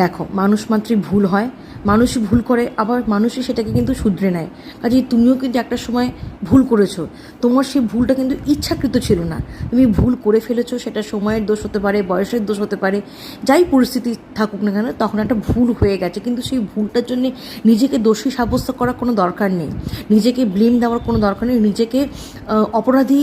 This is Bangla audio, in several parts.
দেখো, মানুষ মাত্রই ভুল হয়, মানুষই ভুল করে, আবার মানুষই সেটাকে কিন্তু শুধরে নেয়। কাজেই তুমিও কিন্তু একটা সময় ভুল করেছো, তোমার সেই ভুলটা কিন্তু ইচ্ছাকৃত ছিল না, তুমি ভুল করে ফেলেছো। সেটা সময়ের দোষ হতে পারে, বয়সের দোষ হতে পারে, যাই পরিস্থিতি থাকুক না কেন, তখন একটা ভুল হয়ে গেছে। কিন্তু সেই ভুলটার জন্যে নিজেকে দোষী সাব্যস্ত করার কোনো দরকার নেই, নিজেকে ব্লেম দেওয়ার কোনো দরকার নেই, নিজেকে অপরাধী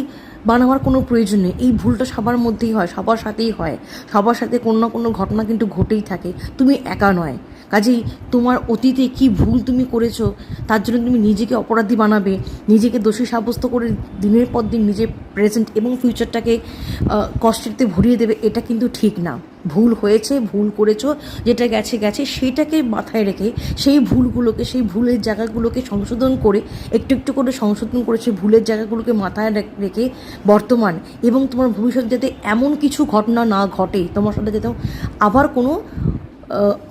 বানাবার কোনো প্রয়োজন নেই। এই ভুলটা সবার মধ্যেই হয়, সবার সাথেই হয়, সবার সাথে কোনো না কোনো ঘটনা কিন্তু ঘটেই থাকে, তুমি একা নয়। কাজেই তোমার অতীতে কি ভুল তুমি করেছো তার জন্য তুমি নিজেকে অপরাধী বানাবে, নিজেকে দোষী সাব্যস্ত করে দিনের পর দিন নিজের প্রেজেন্ট এবং ফিউচারটাকে কষ্টেতে ভরিয়ে দেবে, এটা কিন্তু ঠিক না। ভুল হয়েছে, ভুল করেছো, যেটা গেছে গেছে, সেটাকে মাথায় রেখে সেই ভুলগুলোকে, সেই ভুলের জায়গাগুলোকে সংশোধন করে, একটু একটু করে সংশোধন করে সেই ভুলের জায়গাগুলোকে মাথায় রেখে বর্তমান এবং তোমার ভবিষ্যৎ যাতে এমন কিছু ঘটনা না ঘটে তোমার সাথে, যাতে আবার কোনো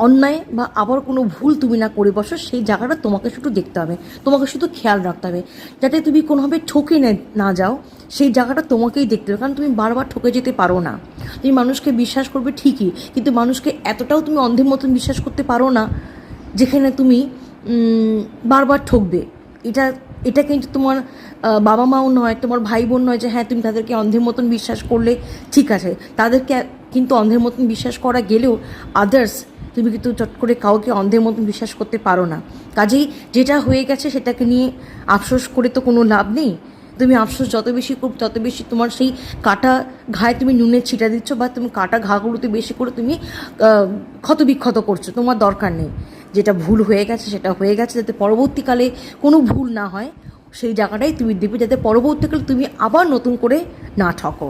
অন্যায় বা আবার কোনো ভুল তুমি না করে বসো, সেই জায়গাটা তোমাকে শুধু দেখতে হবে, তোমাকে শুধু খেয়াল রাখতে হবে, যাতে তুমি কোনোভাবে ঠকে না যাও। সেই জায়গাটা তোমাকেই দেখতে হবে, কারণ তুমি বারবার ঠকে যেতে পারো না। তুমি মানুষকে বিশ্বাস করবে ঠিকই, কিন্তু মানুষকে এতটাও তুমি অন্ধের মতন বিশ্বাস করতে পারো না যেখানে তুমি বারবার ঠকবে। এটা এটা কিন্তু তোমার বাবা মাও নয়, তোমার ভাই বোন নয় যে হ্যাঁ তুমি তাদেরকে অন্ধের মতন বিশ্বাস করলে ঠিক আছে। তাদেরকে কিন্তু অন্ধের মতন বিশ্বাস করা গেলেও আদার্স তুমি কিন্তু চট করে কাউকে অন্ধের মতন বিশ্বাস করতে পারো না। কাজেই যেটা হয়ে গেছে সেটাকে নিয়ে আফসোস করে তো কোনো লাভ নেই। তুমি আফসোস যত বেশি করো তত বেশি তোমার সেই কাটা ঘায়ে তুমি নুনের ছিটা দিচ্ছ, বা তুমি কাটা ঘাগুলোতে বেশি করে তুমি ক্ষতবিক্ষত করছো। তোমার দরকার নেই, যেটা ভুল হয়ে গেছে সেটা হয়ে গেছে, যাতে পরবর্তীকালে কোনো ভুল না হয় সেই জায়গাটাই তুমি দেবে, যাতে পরবর্তীকালে তুমি আবার নতুন করে না ঠকো।